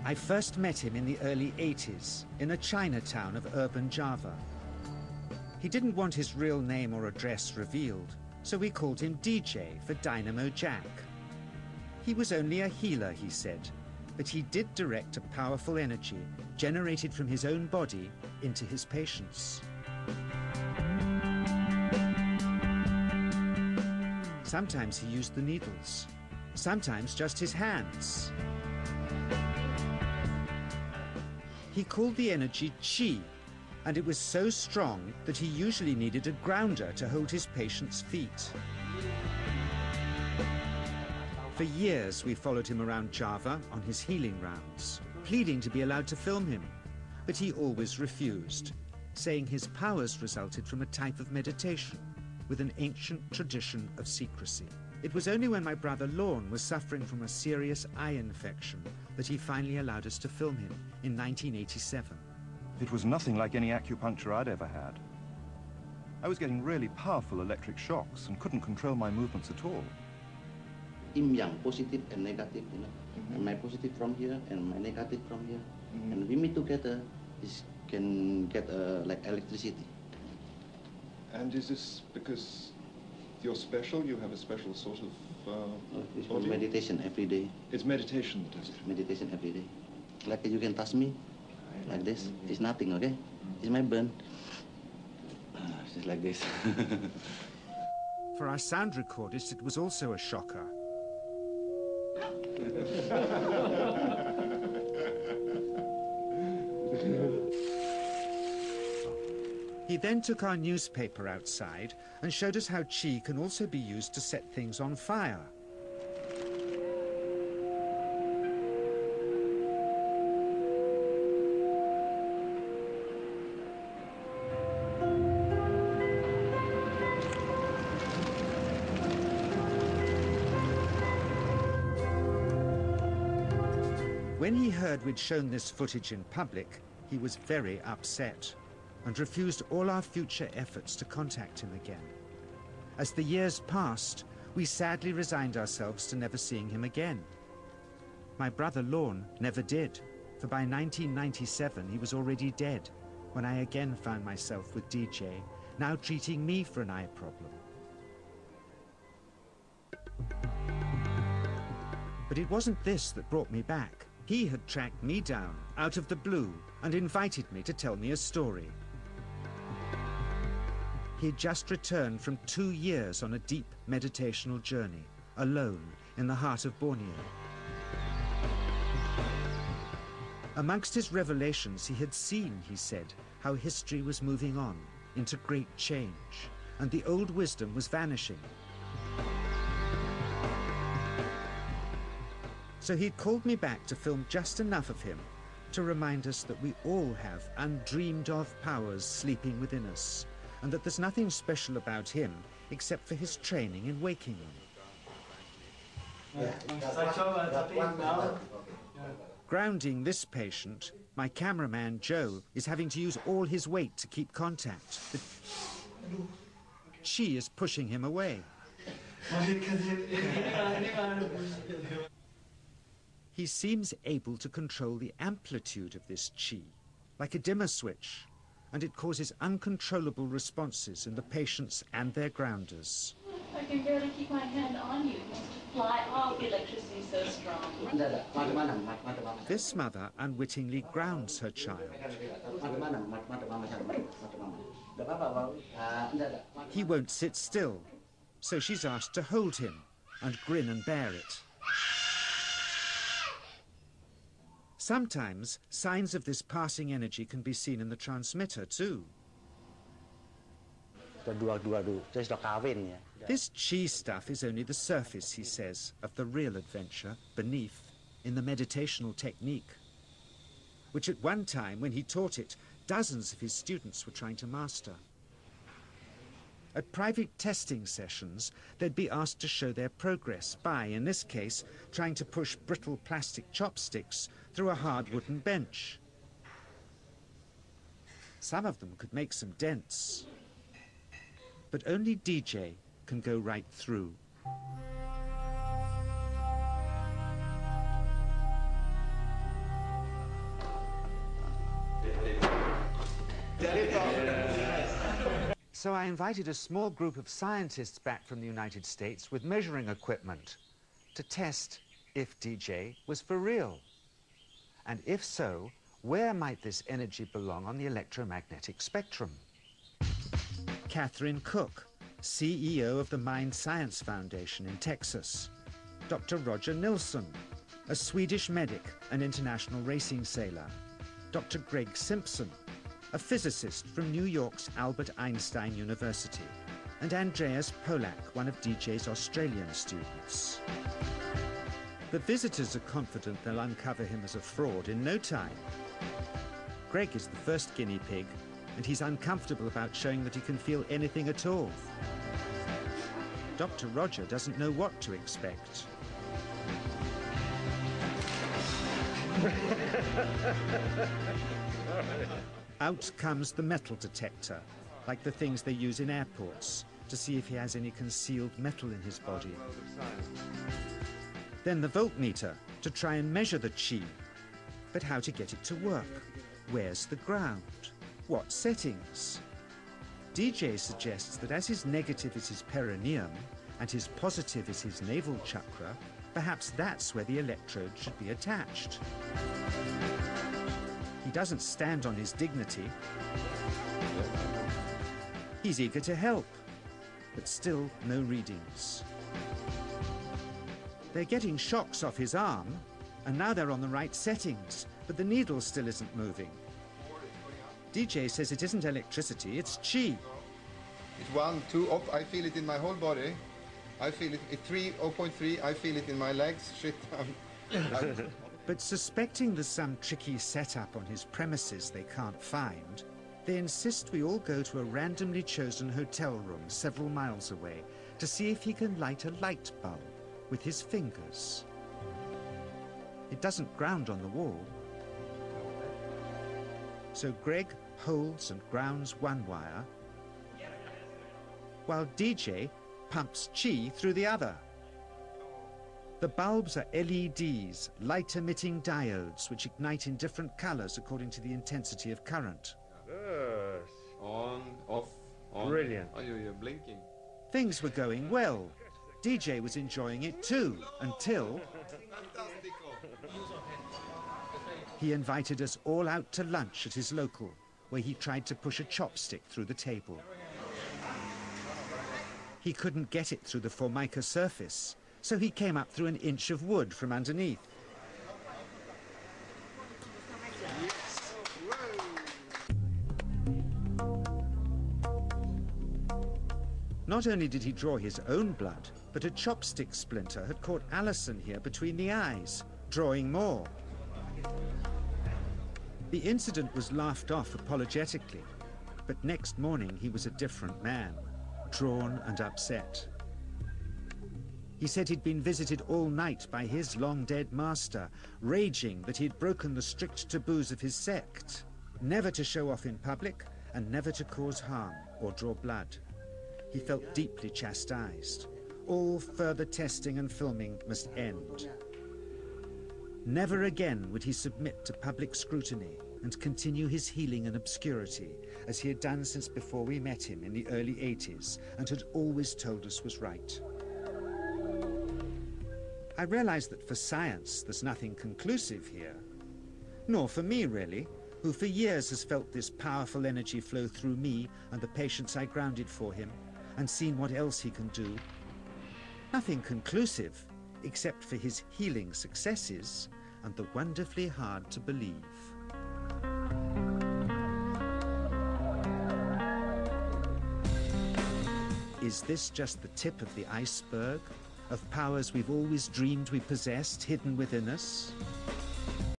I first met him in the early 80s in a Chinatown of urban Java. He didn't want his real name or address revealed, so we called him DJ for Dynamo Jack. He was only a healer, he said, but he did direct a powerful energy generated from his own body into his patients. Sometimes he used the needles, sometimes just his hands. He called the energy Qi, and it was so strong that he usually needed a grounder to hold his patient's feet. For years we followed him around Java on his healing rounds, pleading to be allowed to film him, but he always refused, saying his powers resulted from a type of meditation with an ancient tradition of secrecy. It was only when my brother Lorne was suffering from a serious eye infection that he finally allowed us to film him in 1987. It was nothing like any acupuncture I'd ever had. I was getting really powerful electric shocks and couldn't control my movements at all. Yin yang, positive and negative, you know. And my positive from here and my negative from here. And we meet together, this can get like electricity. And is this because you're special? You have a special sort of it's meditation every day. It's meditation that does it? Meditation every day. Like you can touch me, like this. It's nothing, okay? It's my burn. Just like this. For our sound recordist, it was also a shocker. He then took our newspaper outside and showed us how Qi can also be used to set things on fire. When he heard we'd shown this footage in public, he was very upset and refused all our future efforts to contact him again. As the years passed, we sadly resigned ourselves to never seeing him again. My brother Lorne never did, for by 1997 he was already dead when I again found myself with DJ, now treating me for an eye problem. But it wasn't this that brought me back. He had tracked me down out of the blue and invited me to tell me a story. He had just returned from 2 years on a deep meditational journey, alone in the heart of Borneo. Amongst his revelations, he had seen, he said, how history was moving on into great change, and the old wisdom was vanishing. So he'd called me back to film just enough of him to remind us that we all have undreamed of powers sleeping within us, and that there's nothing special about him except for his training in waking them. Grounding this patient, my cameraman Joe is having to use all his weight to keep contact. But she is pushing him away. He seems able to control the amplitude of this Qi, like a dimmer switch, and it causes uncontrollable responses in the patients and their grounders. I can barely keep my hand on you. It wants to fly off. The electricity is so strong. This mother unwittingly grounds her child. He won't sit still, so she's asked to hold him and grin and bear it. Sometimes signs of this passing energy can be seen in the transmitter too. This Qi stuff is only the surface, he says, of the real adventure beneath, in the meditational technique, which at one time, when he taught it, dozens of his students were trying to master. At private testing sessions, they'd be asked to show their progress by, in this case, trying to push brittle plastic chopsticks through a hard wooden bench. Some of them could make some dents, but only DJ can go right through. So I invited a small group of scientists back from the United States with measuring equipment to test if DJ was for real. And if so, where might this energy belong on the electromagnetic spectrum? Catherine Cook, CEO of the Mind Science Foundation in Texas. Dr. Roger Nilsson, a Swedish medic and international racing sailor. Dr. Greg Simpson, a physicist from New York's Albert Einstein University. And Andreas Polak, one of DJ's Australian students. The visitors are confident they'll uncover him as a fraud in no time. Greg is the first guinea pig, and he's uncomfortable about showing that he can feel anything at all. Dr. Roger doesn't know what to expect. Out comes the metal detector, like the things they use in airports, to see if he has any concealed metal in his body. Then the voltmeter, to try and measure the chi. But how to get it to work? Where's the ground? What settings? DJ suggests that as his negative is his perineum and his positive is his navel chakra, perhaps that's where the electrode should be attached. He doesn't stand on his dignity. He's eager to help, but still no readings. They're getting shocks off his arm, and now they're on the right settings, but the needle still isn't moving. DJ says it isn't electricity, it's chi. It's 1, 2, up. I feel it in my whole body. I feel it at 3, 0.3. I feel it in my legs. Shit. But suspecting there's some tricky setup on his premises they can't find, they insist we all go to a randomly chosen hotel room several miles away to see if he can light a light bulb with his fingers. It doesn't ground on the wall. So Greg holds and grounds one wire, while DJ pumps chi through the other. The bulbs are LEDs, light-emitting diodes, which ignite in different colors according to the intensity of current. Yes. On, off, on. Brilliant. Oh, you're blinking. Things were going well. DJ was enjoying it too, until he invited us all out to lunch at his local, where he tried to push a chopstick through the table. He couldn't get it through the formica surface, so he came up through an inch of wood from underneath. Not only did he draw his own blood, but a chopstick splinter had caught Alison here between the eyes, drawing more. The incident was laughed off apologetically, but next morning he was a different man, drawn and upset. He said he'd been visited all night by his long-dead master, raging that he'd broken the strict taboos of his sect, never to show off in public and never to cause harm or draw blood. He felt deeply chastised. All further testing and filming must end. Never again would he submit to public scrutiny and continue his healing in obscurity, as he had done since before we met him in the early 80s and had always told us was right. I realized that for science there's nothing conclusive here, nor for me really, who for years has felt this powerful energy flow through me and the patients I grounded for him, and seen what else he can do. Nothing conclusive, except for his healing successes and the wonderfully hard to believe. Is this just the tip of the iceberg of powers we've always dreamed we possessed hidden within us?